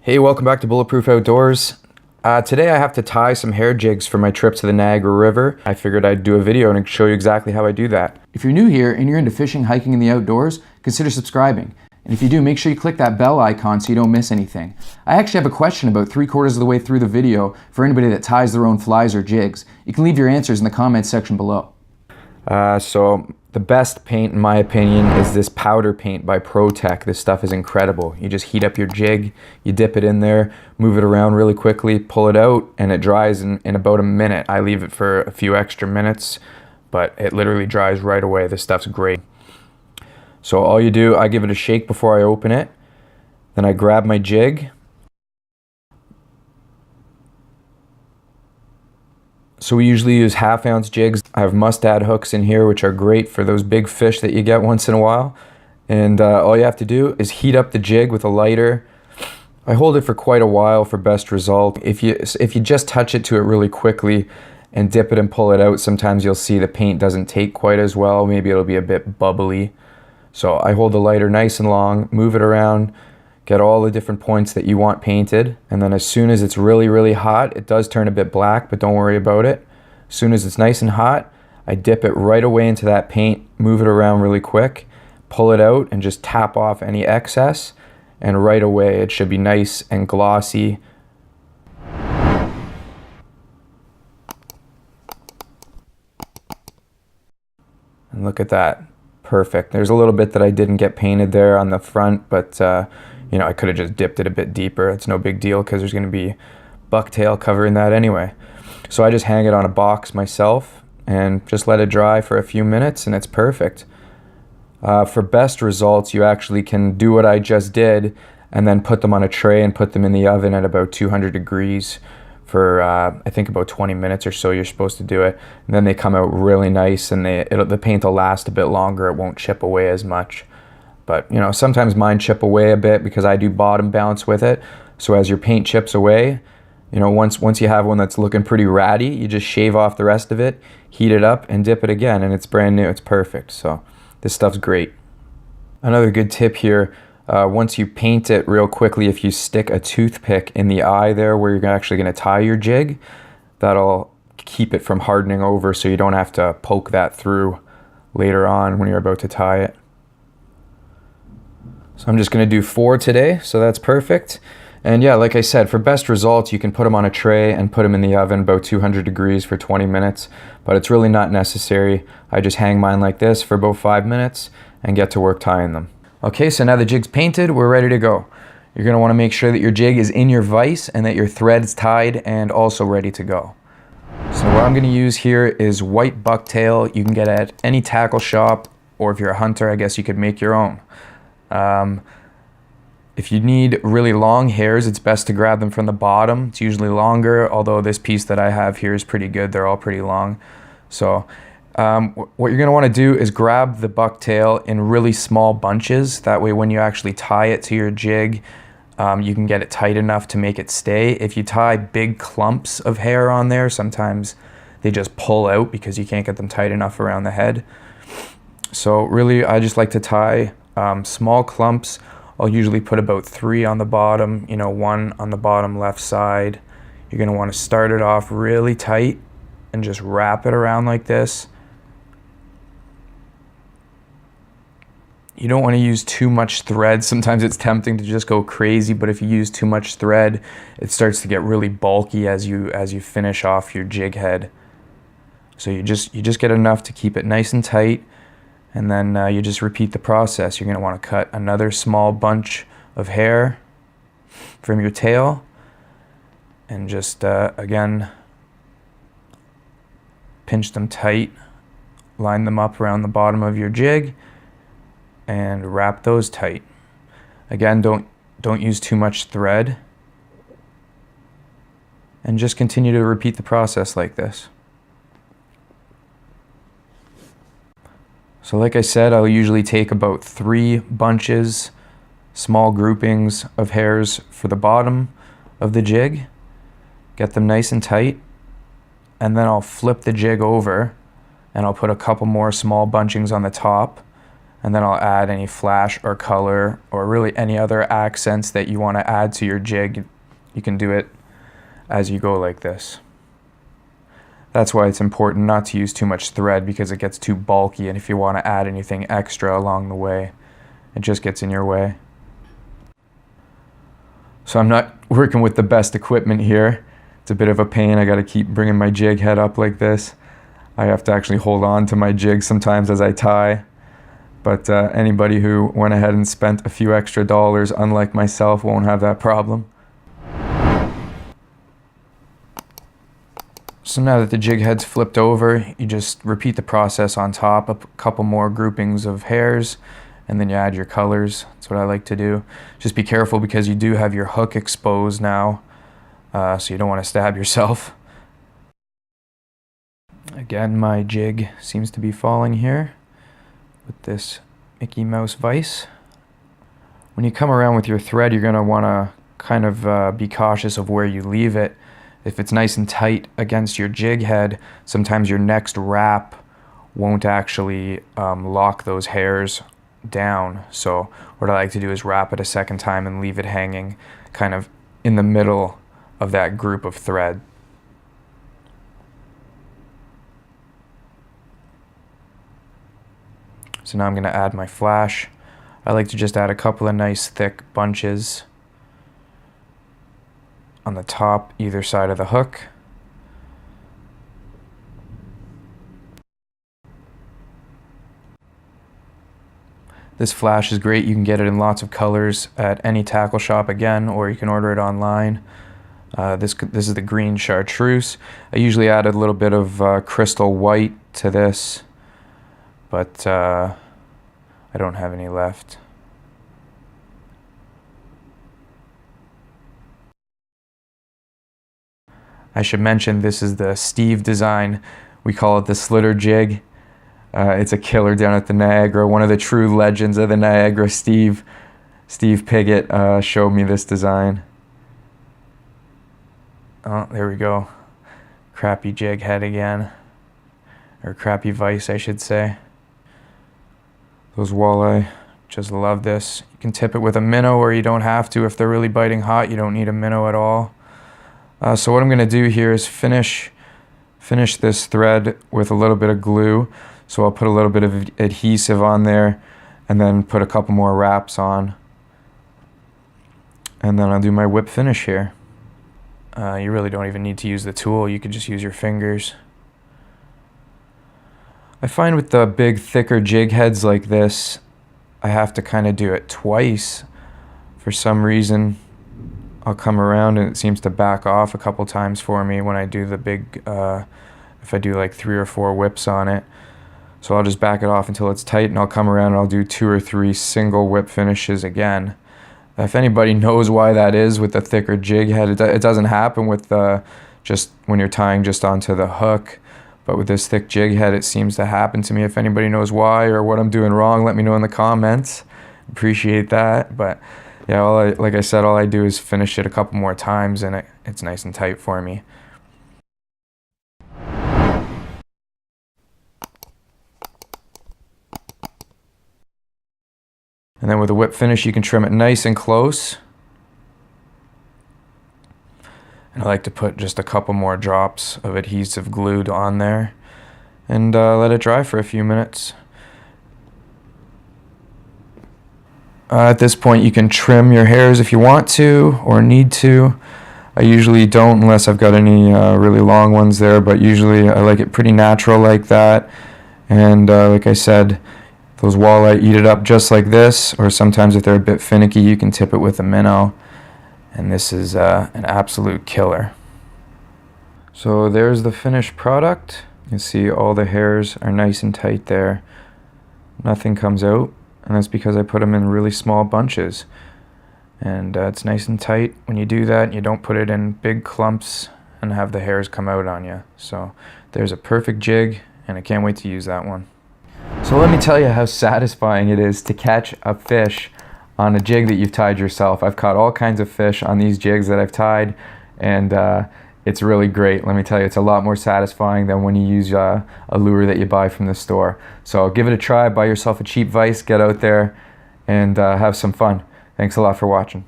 Hey, welcome back to Bulletproof Outdoors. Today I have to tie some hair jigs for my trip to the Niagara River. I figured I'd do a video and show you exactly how I do that. If you're new here and you're into fishing, hiking, and the outdoors, consider subscribing. And if you do, make sure you click that bell icon so you don't miss anything. I actually have a question about 3/4 of the way through the video for anybody that ties their own flies or jigs. You can leave your answers in the comments section below. So the best paint, in my opinion, is this powder paint by ProTech. This stuff is incredible. You just heat up your jig, you dip it in there, move it around really quickly, pull it out, and it dries in about a minute. I leave it for a few extra minutes, but it literally dries right away. This stuff's great. So all you do, I give it a shake before I open it. Then I grab my jig. So we usually use 1/2 ounce jigs. I have mustad hooks in here, which are great for those big fish that you get once in a while. And all you have to do is heat up the jig with a lighter. I hold it for quite a while for best result. If you just touch it to it really quickly and dip it and pull it out, sometimes you'll see the paint doesn't take quite as well. Maybe it'll be a bit bubbly. So I hold the lighter nice and long, move it around, get all the different points that you want painted, and then as soon as it's really hot, it does turn a bit black, but don't worry about it. As soon as it's nice and hot, I dip it right away into that paint, move it around really quick, pull it out, and just tap off any excess, and right away it should be nice and glossy. And look at that. Perfect. There's a little bit that I didn't get painted there on the front, but you know, I could have just dipped it a bit deeper. It's no big deal because there's going to be bucktail covering that anyway. So I just hang it on a box myself and just let it dry for a few minutes, and it's perfect. For best results, you actually can do what I just did and then put them on a tray and put them in the oven at about 200 degrees for I think about 20 minutes or so. You're supposed to do it, and then they come out really nice, and the paint will last a bit longer. It won't chip away as much. But you know, sometimes mine chip away a bit because I do bottom bounce with it. So as your paint chips away, you know, once you have one that's looking pretty ratty, you just shave off the rest of it, heat it up, and dip it again, and it's brand new. It's perfect. So this stuff's great. Another good tip here, once you paint it real quickly, if you stick a toothpick in the eye there where you're actually going to tie your jig, that'll keep it from hardening over, so you don't have to poke that through later on when you're about to tie it. So I'm just going to do 4 today, so that's perfect. And yeah, like I said, for best results, you can put them on a tray and put them in the oven about 200 degrees for 20 minutes, but it's really not necessary. I just hang mine like this for about 5 minutes and get to work tying them. Okay, so now the jig's painted, we're ready to go. You're going to want to make sure that your jig is in your vise and that your thread's tied and also ready to go. So what I'm going to use here is white bucktail. You can get at any tackle shop, or if you're a hunter, I guess you could make your own. If you need really long hairs, it's best to grab them from the bottom. It's usually longer, although this piece that I have here is pretty good. They're all pretty long. So what you're going to want to do is grab the bucktail in really small bunches. That way when you actually tie it to your jig, you can get it tight enough to make it stay. If you tie big clumps of hair on there, sometimes they just pull out because you can't get them tight enough around the head. So really, I just like to tie small clumps. I'll usually put about 3 on the bottom, you know, 1 on the bottom left side. You're going to want to start it off really tight and just wrap it around like this. You don't want to use too much thread. Sometimes it's tempting to just go crazy, but if you use too much thread, it starts to get really bulky as you finish off your jig head. So you just get enough to keep it nice and tight. And then you just repeat the process. You're going to want to cut another small bunch of hair from your tail and just, again, pinch them tight, line them up around the bottom of your jig, and wrap those tight. Again, don't use too much thread, and just continue to repeat the process like this. So like I said, I'll usually take about 3 bunches, small groupings of hairs for the bottom of the jig, get them nice and tight, and then I'll flip the jig over and I'll put a couple more small bunchings on the top, and then I'll add any flash or color or really any other accents that you want to add to your jig. You can do it as you go like this. That's why it's important not to use too much thread, because it gets too bulky, and if you want to add anything extra along the way, it just gets in your way. So I'm not working with the best equipment here. It's a bit of a pain. I got to keep bringing my jig head up like this. I have to actually hold on to my jig sometimes as I tie. But anybody who went ahead and spent a few extra dollars, unlike myself, won't have that problem. So now that the jig head's flipped over, you just repeat the process on top, a couple more groupings of hairs, and then you add your colors. That's what I like to do. Just be careful because you do have your hook exposed now, so you don't want to stab yourself. Again, my jig seems to be falling here with this Mickey Mouse vise. When you come around with your thread, you're going to want to kind of be cautious of where you leave it. If it's nice and tight against your jig head, sometimes your next wrap won't actually lock those hairs down. So what I like to do is wrap it a second time and leave it hanging kind of in the middle of that group of thread. So now I'm going to add my flash. I like to just add a couple of nice thick bunches on the top, either side of the hook. This flash is great. You can get it in lots of colors at any tackle shop again, or you can order it online. This is the green chartreuse. I usually add a little bit of crystal white to this, but I don't have any left. I should mention this is the Steve design. We call it the slitter jig. It's a killer down at the Niagara. One of the true legends of the Niagara, Steve Piggott, showed me this design. Oh, there we go. Crappy jig head again. Or crappy vise, I should say. Those walleye just love this. You can tip it with a minnow, or you don't have to. If they're really biting hot, you don't need a minnow at all. So what I'm going to do here is finish this thread with a little bit of glue. So I'll put a little bit of adhesive on there and then put a couple more wraps on. And then I'll do my whip finish here. You really don't even need to use the tool. You could just use your fingers. I find with the big, thicker jig heads like this, I have to kind of do it twice. For some reason, I'll come around and it seems to back off a couple times for me when I do the big, if I do like 3 or 4 whips on it. So I'll just back it off until it's tight, and I'll come around and I'll do 2 or 3 single whip finishes again. If anybody knows why that is with the thicker jig head, it doesn't happen with just when you're tying just onto the hook. But with this thick jig head, it seems to happen to me. If anybody knows why or what I'm doing wrong, let me know in the comments. Appreciate that. But yeah, like I said, all I do is finish it a couple more times, and it's nice and tight for me. And then with a whip finish, you can trim it nice and close. And I like to put just a couple more drops of adhesive glued on there and let it dry for a few minutes. At this point, you can trim your hairs if you want to or need to. I usually don't unless I've got any really long ones there, but usually I like it pretty natural like that. And like I said, those walleye eat it up just like this, or sometimes if they're a bit finicky, you can tip it with a minnow. And this is an absolute killer. So there's the finished product. You can see all the hairs are nice and tight there. Nothing comes out, and that's because I put them in really small bunches. And it's nice and tight when you do that. You don't put it in big clumps and have the hairs come out on you. So there's a perfect jig, and I can't wait to use that one. So let me tell you how satisfying it is to catch a fish on a jig that you've tied yourself. I've caught all kinds of fish on these jigs that I've tied, and it's really great. Let me tell you, it's a lot more satisfying than when you use a lure that you buy from the store. So give it a try, buy yourself a cheap Vise, get out there and have some fun. Thanks a lot for watching.